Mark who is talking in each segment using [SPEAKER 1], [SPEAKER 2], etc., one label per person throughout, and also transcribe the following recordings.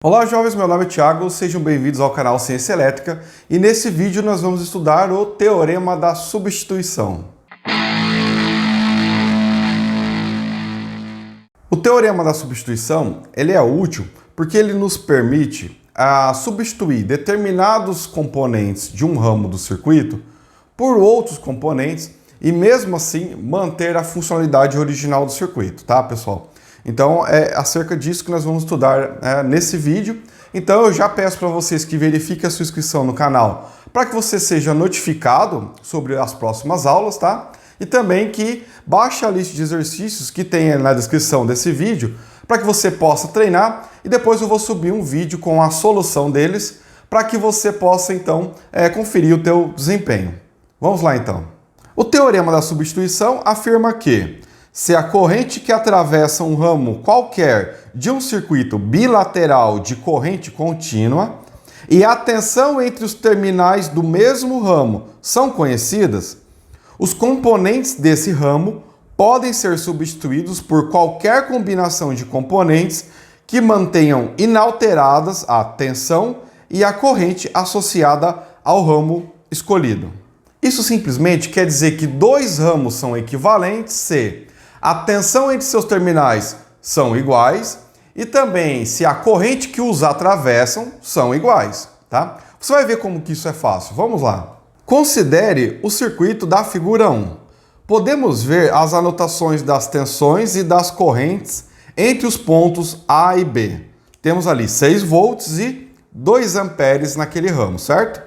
[SPEAKER 1] Olá jovens, meu nome é Thiago, sejam bem-vindos ao canal Ciência Elétrica e nesse vídeo nós vamos estudar o Teorema da Substituição. O Teorema da Substituição ele é útil porque ele nos permite substituir determinados componentes de um ramo do circuito por outros componentes e mesmo assim manter a funcionalidade original do circuito, tá pessoal? Então é acerca disso que nós vamos estudar nesse vídeo. Então eu já peço para vocês que verifiquem a sua inscrição no canal para que você seja notificado sobre as próximas aulas, tá? E também que baixe a lista de exercícios que tem na descrição desse vídeo para que você possa treinar e depois eu vou subir um vídeo com a solução deles para que você possa então conferir o teu desempenho. Vamos lá então. O Teorema da Substituição afirma que se a corrente que atravessa um ramo qualquer de um circuito bilateral de corrente contínua e a tensão entre os terminais do mesmo ramo são conhecidas, os componentes desse ramo podem ser substituídos por qualquer combinação de componentes que mantenham inalteradas a tensão e a corrente associada ao ramo escolhido. Isso simplesmente quer dizer que dois ramos são equivalentes se a tensão entre seus terminais são iguais e também se a corrente que os atravessam são iguais, tá? Você vai ver como que isso é fácil. Vamos lá. Considere o circuito da figura 1. Podemos ver as anotações das tensões e das correntes entre os pontos A e B. Temos ali 6 volts e 2 amperes naquele ramo, certo?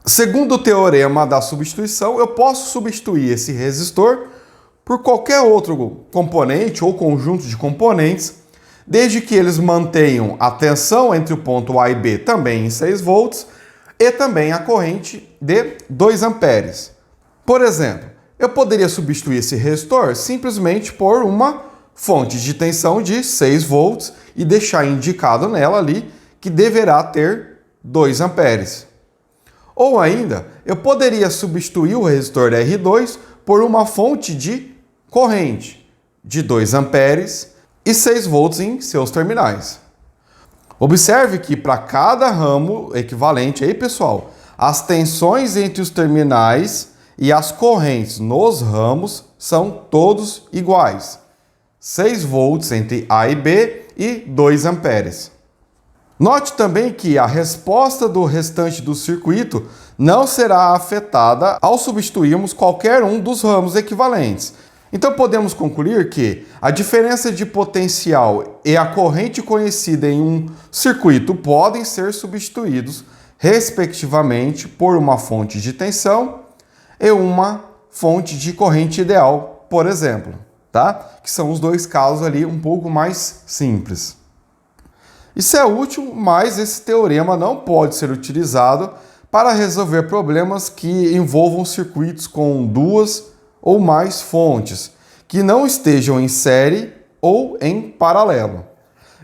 [SPEAKER 1] Segundo o teorema da substituição, eu posso substituir esse resistor por qualquer outro componente ou conjunto de componentes, desde que eles mantenham a tensão entre o ponto A e B também em 6 volts e também a corrente de 2 amperes. Por exemplo, eu poderia substituir esse resistor simplesmente por uma fonte de tensão de 6 volts e deixar indicado nela ali que deverá ter 2 amperes. Ou ainda, eu poderia substituir o resistor R2 por uma fonte de corrente de 2 amperes e 6 volts em seus terminais. Observe que para cada ramo equivalente aí, pessoal, as tensões entre os terminais e as correntes nos ramos são todos iguais. 6 volts entre A e B e 2 amperes. Note também que a resposta do restante do circuito não será afetada ao substituirmos qualquer um dos ramos equivalentes. Então podemos concluir que a diferença de potencial e a corrente conhecida em um circuito podem ser substituídos, respectivamente, por uma fonte de tensão e uma fonte de corrente ideal, por exemplo, tá? Que são os dois casos ali um pouco mais simples. Isso é útil, mas esse teorema não pode ser utilizado para resolver problemas que envolvam circuitos com duas ou mais fontes, que não estejam em série ou em paralelo.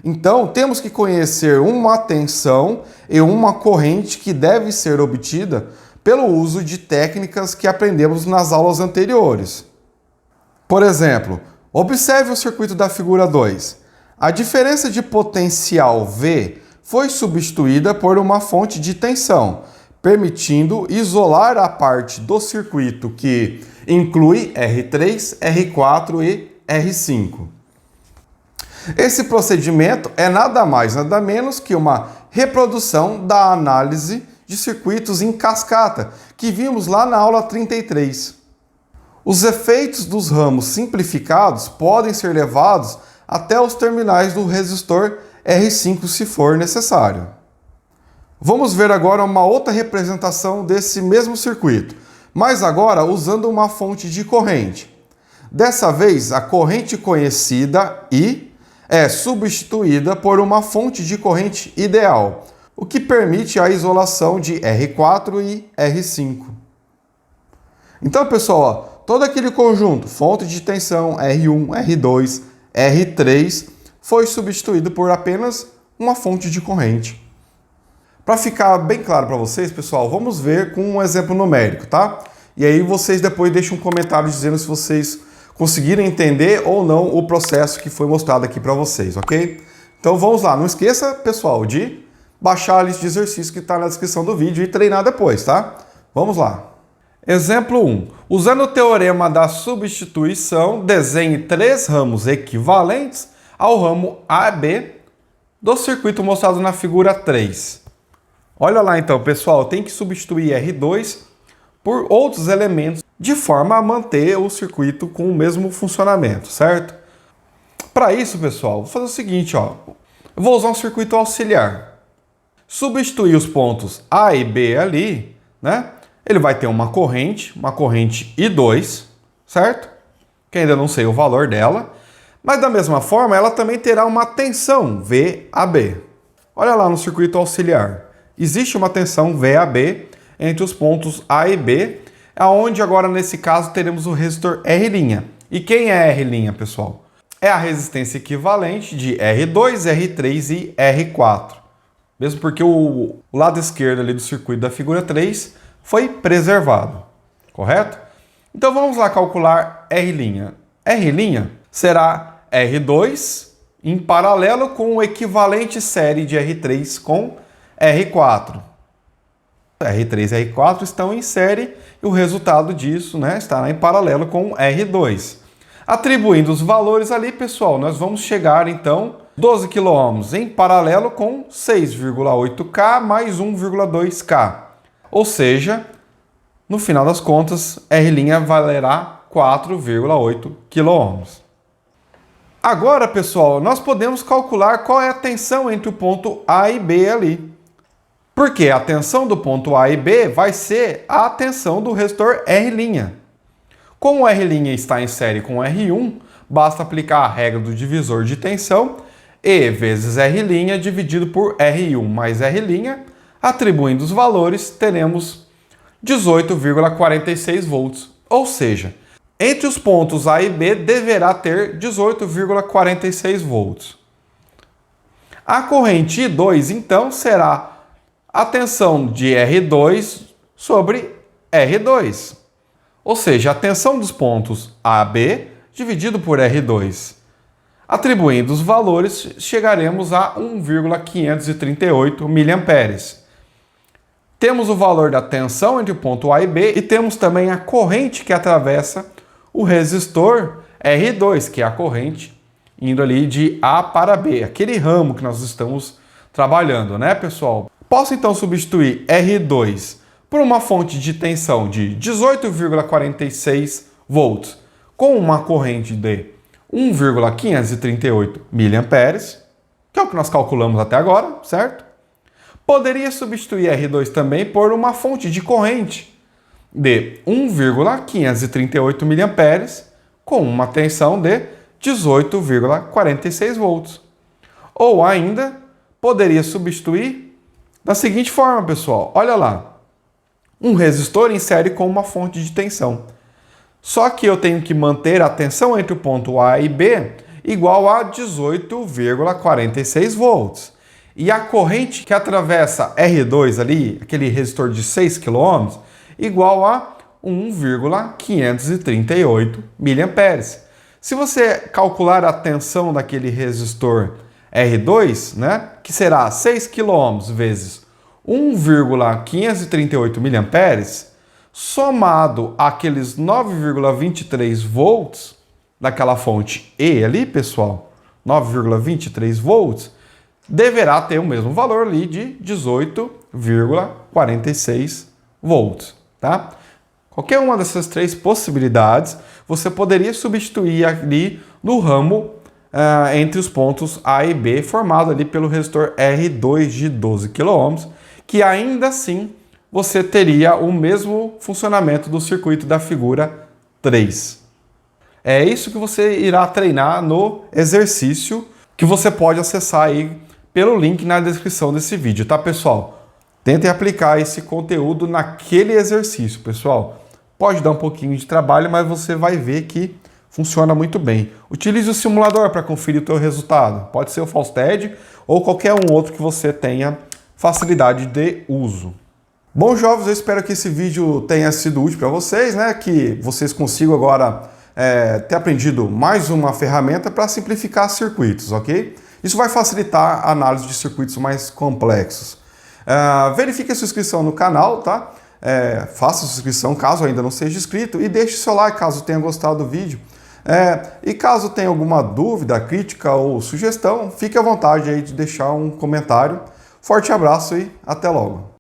[SPEAKER 1] Então, temos que conhecer uma tensão e uma corrente que deve ser obtida pelo uso de técnicas que aprendemos nas aulas anteriores. Por exemplo, observe o circuito da figura 2. A diferença de potencial V foi substituída por uma fonte de tensão, permitindo isolar a parte do circuito que inclui R3, R4 e R5. Esse procedimento é nada mais, nada menos que uma reprodução da análise de circuitos em cascata, que vimos lá na aula 33. Os efeitos dos ramos simplificados podem ser levados até os terminais do resistor R5 se for necessário. Vamos ver agora uma outra representação desse mesmo circuito, mas agora usando uma fonte de corrente. Dessa vez, a corrente conhecida I é substituída por uma fonte de corrente ideal, o que permite a isolação de R4 e R5. Então, pessoal, todo aquele conjunto, fonte de tensão R1, R2, R3, foi substituído por apenas uma fonte de corrente. Para ficar bem claro para vocês, pessoal, vamos ver com um exemplo numérico, tá? E aí vocês depois deixam um comentário dizendo se vocês conseguiram entender ou não o processo que foi mostrado aqui para vocês, ok? Então vamos lá, não esqueça, pessoal, de baixar a lista de exercícios que está na descrição do vídeo e treinar depois, tá? Vamos lá. Exemplo 1. Usando o teorema da substituição, desenhe 3 ramos equivalentes ao ramo AB do circuito mostrado na figura 3. Olha lá então, pessoal, tem que substituir R2 por outros elementos de forma a manter o circuito com o mesmo funcionamento, certo? Para isso, pessoal, vou fazer o seguinte, ó. Eu vou usar um circuito auxiliar. Substituir os pontos A e B ali, né? Ele vai ter uma corrente I2, certo? Que ainda não sei o valor dela. Mas da mesma forma, ela também terá uma tensão VAB. Olha lá no circuito auxiliar. Existe uma tensão VAB entre os pontos A e B, aonde agora nesse caso teremos o resistor R'. E quem é R', pessoal? É a resistência equivalente de R2, R3 e R4. Mesmo porque o lado esquerdo ali do circuito da figura 3 foi preservado, correto? Então vamos lá calcular R'. R' será R2 em paralelo com o equivalente série de R3 com R4. R3 e R4 estão em série e o resultado disso, né, estará em paralelo com R2. Atribuindo os valores ali, pessoal, nós vamos chegar então 12 kΩ em paralelo com 6,8K mais 1,2K. Ou seja, no final das contas, R' valerá 4,8 kΩ. Agora, pessoal, nós podemos calcular qual é a tensão entre o ponto A e B ali. Porque a tensão do ponto A e B vai ser a tensão do resistor R'. Como o R' está em série com R1, basta aplicar a regra do divisor de tensão, E vezes R' dividido por R1 mais R', atribuindo os valores, teremos 18,46 volts. Ou seja, entre os pontos A e B deverá ter 18,46 volts. A corrente I2, então, será a tensão de R2 sobre R2. Ou seja, a tensão dos pontos AB dividido por R2. Atribuindo os valores, chegaremos a 1,538 mA. Temos o valor da tensão entre o ponto A e B e temos também a corrente que atravessa o resistor R2, que é a corrente indo ali de A para B, aquele ramo que nós estamos trabalhando, né, pessoal? Posso então substituir R2 por uma fonte de tensão de 18,46 volts com uma corrente de 1,538 mA, que é o que nós calculamos até agora, certo? Poderia substituir R2 também por uma fonte de corrente de 1,538 mA com uma tensão de 18,46 volts. Ou ainda, poderia substituir da seguinte forma, pessoal. Olha lá. Um resistor em série com uma fonte de tensão. Só que eu tenho que manter a tensão entre o ponto A e B igual a 18,46 volts. E a corrente que atravessa R2 ali, aquele resistor de 6 kΩ, igual a 1,538 mA. Se você calcular a tensão daquele resistor R2, né, que será 6 kΩ vezes 1,538 mA, somado àqueles 9,23 volts daquela fonte E ali, pessoal, 9,23 volts, deverá ter o mesmo valor ali de 18,46 volts, tá? Qualquer uma dessas três possibilidades, você poderia substituir ali no ramo entre os pontos A e B, formado ali pelo resistor R2 de 12 kΩ, que ainda assim você teria o mesmo funcionamento do circuito da figura 3. É isso que você irá treinar no exercício, que você pode acessar aí pelo link na descrição desse vídeo, tá, pessoal? Tentem aplicar esse conteúdo naquele exercício, pessoal. Pode dar um pouquinho de trabalho, mas você vai ver que funciona muito bem. Utilize o simulador para conferir o teu resultado. Pode ser o Falstad ou qualquer um outro que você tenha facilidade de uso. Bom, jovens, eu espero que esse vídeo tenha sido útil para vocês, né? Que vocês consigam agora ter aprendido mais uma ferramenta para simplificar circuitos, ok? Isso vai facilitar a análise de circuitos mais complexos. Verifique a sua inscrição no canal, tá? Faça a sua inscrição caso ainda não seja inscrito e deixe seu like caso tenha gostado do vídeo. E caso tenha alguma dúvida, crítica ou sugestão, fique à vontade aí de deixar um comentário. Forte abraço e até logo!